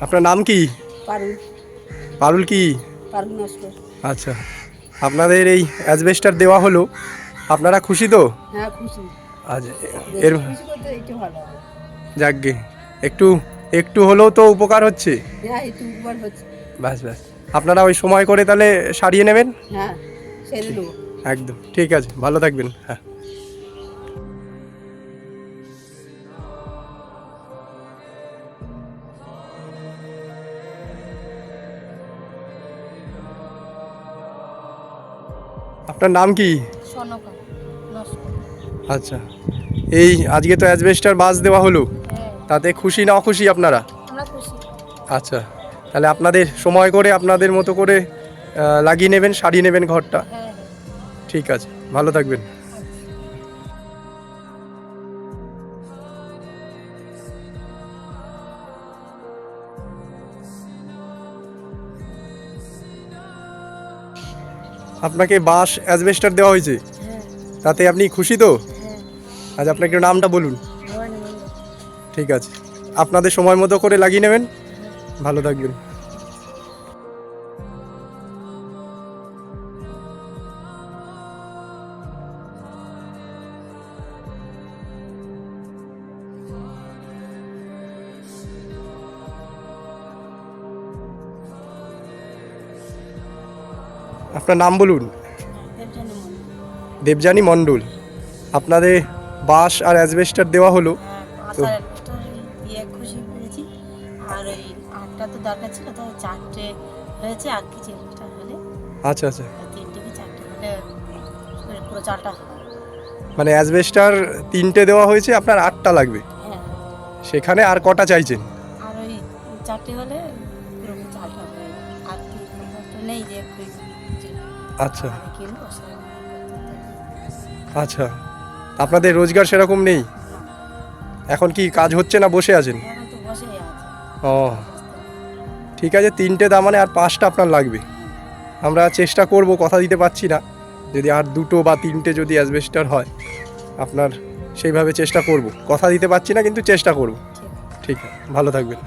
আপনার নাম কি? পারুল। পারুল কি? পারুল নস্কর। আচ্ছা, আপনাদের এই অ্যাজবেস্টার দেওয়া হলো, আপনারা খুশি তো? হ্যাঁ খুশি, আচ্ছা, এর বেশি খুশি করতে একটু ভালো হবে। যাকগে, একটু একটু হলেও তো উপকার হচ্ছে। হ্যাঁ একটু উপকার হচ্ছে। ব্যাস ব্যাস, আপনারা ওই সময় করে তাহলে সারিয়ে নেবেন। হ্যাঁ সেরে দেবো। একদম ঠিক আছে, ভালো থাকবেন। হ্যাঁ, আপনার নাম কি? সনকা নস্কর। আচ্ছা, এই আজকে তো অ্যাজবেস্টার বাস দেওয়া হলো, হ্যাঁ তাতে খুশি না অখুশি আপনারা? আমরা খুশি। আচ্ছা, তাহলে আপনাদের সময় করে আপনাদের মতো করে লাগিয়ে নেবেন, সারিয়ে নেবেন ঘরটা। হ্যাঁ ঠিক আছে, ভালো থাকবেন। আপনাকে বাঁশ অ্যাজবেস্টার দেওয়া হয়েছে, হ্যাঁ তাতে আপনি খুশি তো? হ্যাঁ। আচ্ছা, আপনার একটু নামটা বলুন। ভবানী মন্ডল। ঠিক আছে, আপনাদের সময় মতো করে লাগিয়ে নেবেন, ভালো থাকবেন। আপনার নাম বলুন। দেবযানী মন্ডল। দেবযানী মণ্ডল। আপনাদের বাঁশ আর অ্যাজবেস্টার দেওয়া হলো হ্যাঁ তো? আসার একটা দিয়ে খুশি পেয়েছি। আর ওই আটটা তো দরকার ছিল, তো চারটে হয়েছে, আর কিছু এক্সট্রা হলে আচ্ছা আচ্ছা, তিনটে কি চারটে হলে পুরো চারটা হবে। মানে অ্যাজবেস্টার 3টে দেওয়া হয়েছে, আপনার 8টা লাগবে, হ্যাঁ সেখানে আর কটা চাইছেন? আর ওই চারটে হলে পুরো চারটা হবে। আর কি নম্বরটা নেই যে আচ্ছা কিনবো সেরকম আচ্ছা, আপনাদের রোজগার সেরকম নেই, এখন কি কাজ হচ্ছে না বসে আছেন? এখন তো বসেই আছে। ও ঠিক আছে, 3টে দাম মানে আর 5টা আপনার লাগবে। আমরা চেষ্টা করব, কথা দিতে পারছি না, যদি আর 2টো বা 3টে যদি অ্যাজবেস্টার হয় আপনার সেইভাবে চেষ্টা করব, কথা দিতে পারছি না কিন্তু চেষ্টা করব। ঠিক আছে। ঠিক আছে, ভালো থাকবেন।